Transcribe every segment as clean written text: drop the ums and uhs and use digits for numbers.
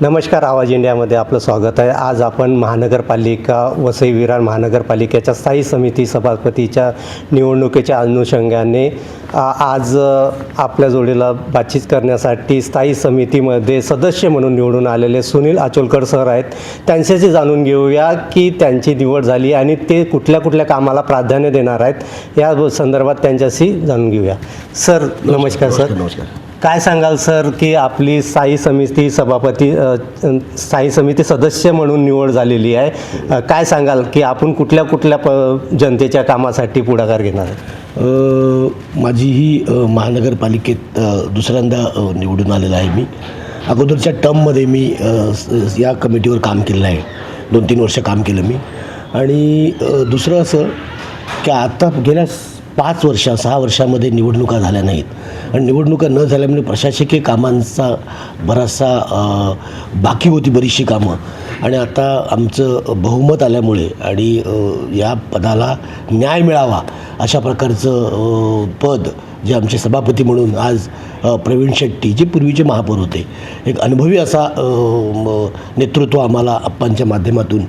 नमस्कार, आवाज इंडियामध्ये आपलं स्वागत आहे. आज आपण महानगरपालिका वसई विरार महानगरपालिकेच्या स्थायी समिती सभापतीच्या निवडणुकीच्या अनुषंगाने आज आपल्या जोडीला बातचीत करण्यासाठी स्थायी समितीमध्ये सदस्य म्हणून निवडून आलेले सुनील आचोलकर सर आहेत. त्यांच्याशी जाणून घेऊया की त्यांची निवड झाली आणि ते कुठल्या कुठल्या कामाला प्राधान्य देणार आहेत या संदर्भात त्यांच्याशी जाणून घेऊया. सर नमस्कार. सर नमस्कार. काय सांगाल सर की आपली स्थायी समिती स्थायी समिती सदस्य म्हणून निवड झालेली आहे. काय सांगाल की आपण कुठल्या कुठल्या जनतेच्या कामासाठी पुढाकार घेणार आहे? माझी ही महानगरपालिकेत दुसऱ्यांदा निवडून आलेला आहे. मी अगोदरच्या टर्ममध्ये मी या कमिटीवर काम केलेलं आहे. 2-3 वर्ष काम केलं मी. आणि दुसरं असं की आता गेल्या 6 वर्षामध्ये निवडणुका झाल्या नाहीत आणि निवडणुका न झाल्यामुळे प्रशासकीय कामांचा बराचसा बाकी होती, बरीचशी कामं. आणि आता आमचं बहुमत आल्यामुळे आणि या पदाला न्याय मिळावा अशा प्रकारचं पद जे आमचे सभापती म्हणून आज प्रवीण शेट्टी, जे पूर्वीचे महापौर होते, एक अनुभवी असा नेतृत्व आम्हाला आप्पांच्या माध्यमातून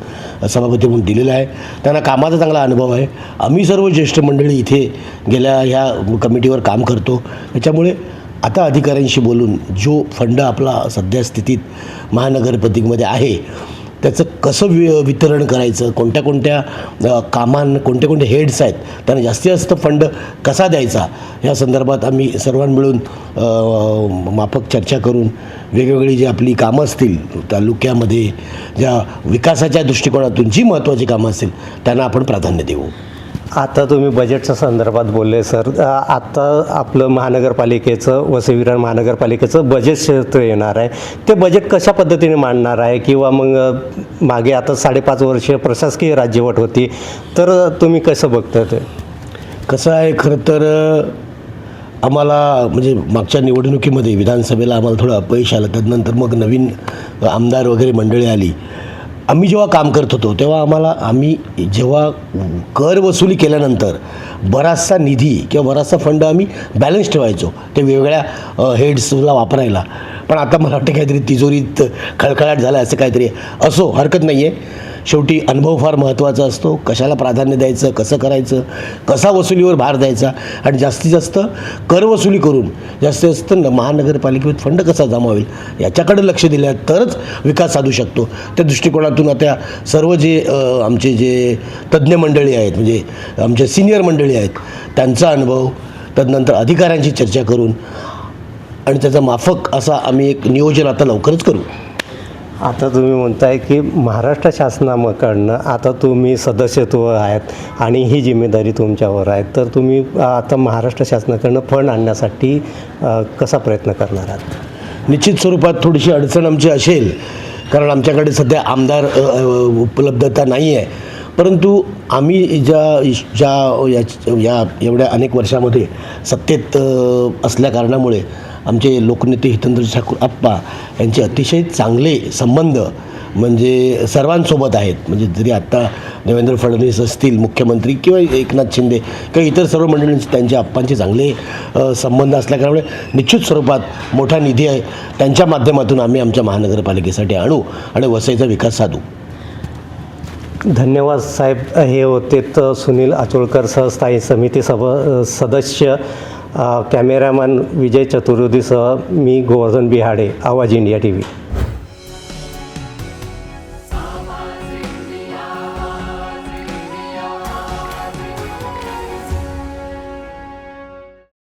सभापती म्हणून दिलेलं आहे. त्यांना कामाचा चांगला अनुभव आहे. आम्ही सर्व ज्येष्ठ मंडळी इथे गेल्या ह्या कमिटीवर काम करतो. त्याच्यामुळे आता अधिकाऱ्यांशी बोलून जो फंड आपला सध्या स्थितीत महानगरपालिकेमध्ये आहे त्याचं कसं वितरण करायचं, कोणत्या कोणते हेड्स आहेत त्यांना जास्तीत जास्त फंड कसा द्यायचा या संदर्भात आम्ही सर्वांनी मिळून माफक चर्चा करून वेगवेगळी जी आपली कामं असतील तालुक्यामध्ये, ज्या विकासाच्या दृष्टिकोनातून जी महत्त्वाची कामं असतील त्यांना आपण प्राधान्य देऊ. आता तुम्ही बजेटच्या संदर्भात बोलले सर. आता आपलं महानगरपालिकेचं वसई विरार महानगरपालिकेचं बजेट क्षेत्र येणार आहे. ते बजेट कशा पद्धतीने मांडणार आहे किंवा मग मागे आता 5.5 वर्ष प्रशासकीय राज्यवट होती, तर तुम्ही कसं बघता ते? कसं आहे, खरं तर आम्हाला म्हणजे मागच्या निवडणुकीमध्ये विधानसभेला आम्हाला थोडं अपयश आलं. त्यानंतर मग नवीन आमदार वगैरे मंडळी आली. आम्ही जेव्हा काम करत होतो तेव्हा आम्ही जेव्हा कर वसुली केल्यानंतर बराचसा निधी किंवा बराचसा फंड आम्ही बॅलन्स ठेवायचो ते वेगवेगळ्या हेड्सला वापरायला. पण आता मला वाटतं काहीतरी तिजोरीत खळखळाट झाला असं काहीतरी. असो, हरकत नाही आहे. शेवटी अनुभव फार महत्त्वाचा असतो. कशाला प्राधान्य द्यायचं, कसं करायचं, कसा वसुलीवर भार द्यायचा आणि जास्तीत जास्त कर वसुली करून जास्तीत जास्त महानगरपालिकेत फंड कसा जमा होईल याच्याकडे लक्ष दिलं तरच विकास साधू शकतो. त्या दृष्टिकोनातून आता सर्व जे आमचे जे तज्ज्ञ मंडळी आहेत, म्हणजे आमचे सिनियर मंडळी आहेत, त्यांचा अनुभव, तदनंतर अधिकाऱ्यांची चर्चा करून आणि त्याचा माफक असा आम्ही एक नियोजन आता लवकरच करू. आता तुम्ही म्हणताय की महाराष्ट्र शासनाकडनं आता तुम्ही सदस्यत्व आहेत आणि ही जिम्मेदारी तुमच्यावर आहे, तर तुम्ही आता महाराष्ट्र शासनाकडनं फंड आणण्यासाठी कसा प्रयत्न करणार आहात? निश्चित स्वरूपात थोडीशी अडचण आमची असेल, कारण आमच्याकडे सध्या आमदार उपलब्धता नाही आहे. परंतु आम्ही या एवढ्या अनेक वर्षामध्ये सत्तेत असल्या कारणामुळे आमचे लोकनेते हितेंद्र ठाकूर आप्पा यांचे अतिशय चांगले संबंध म्हणजे सर्वांसोबत आहेत. म्हणजे जरी आत्ता देवेंद्र फडणवीस असतील मुख्यमंत्री किंवा एकनाथ शिंदे किंवा इतर सर्व मंडळींचे त्यांच्या आप्पांचे चांगले संबंध असल्याकारणामुळे निश्चित स्वरूपात मोठा निधी आहे त्यांच्या माध्यमातून आम्ही आमच्या महानगरपालिकेसाठी आणू आणि वसईचा विकास साधू. धन्यवाद साहेब. हे होते तर सुनील आचोलकर सह स्थायी समिती सदस्य. कॅमेरामॅन विजय चतुर्वेदीसह मी गोवर्धन बिहाडे, आवाज इंडिया TV.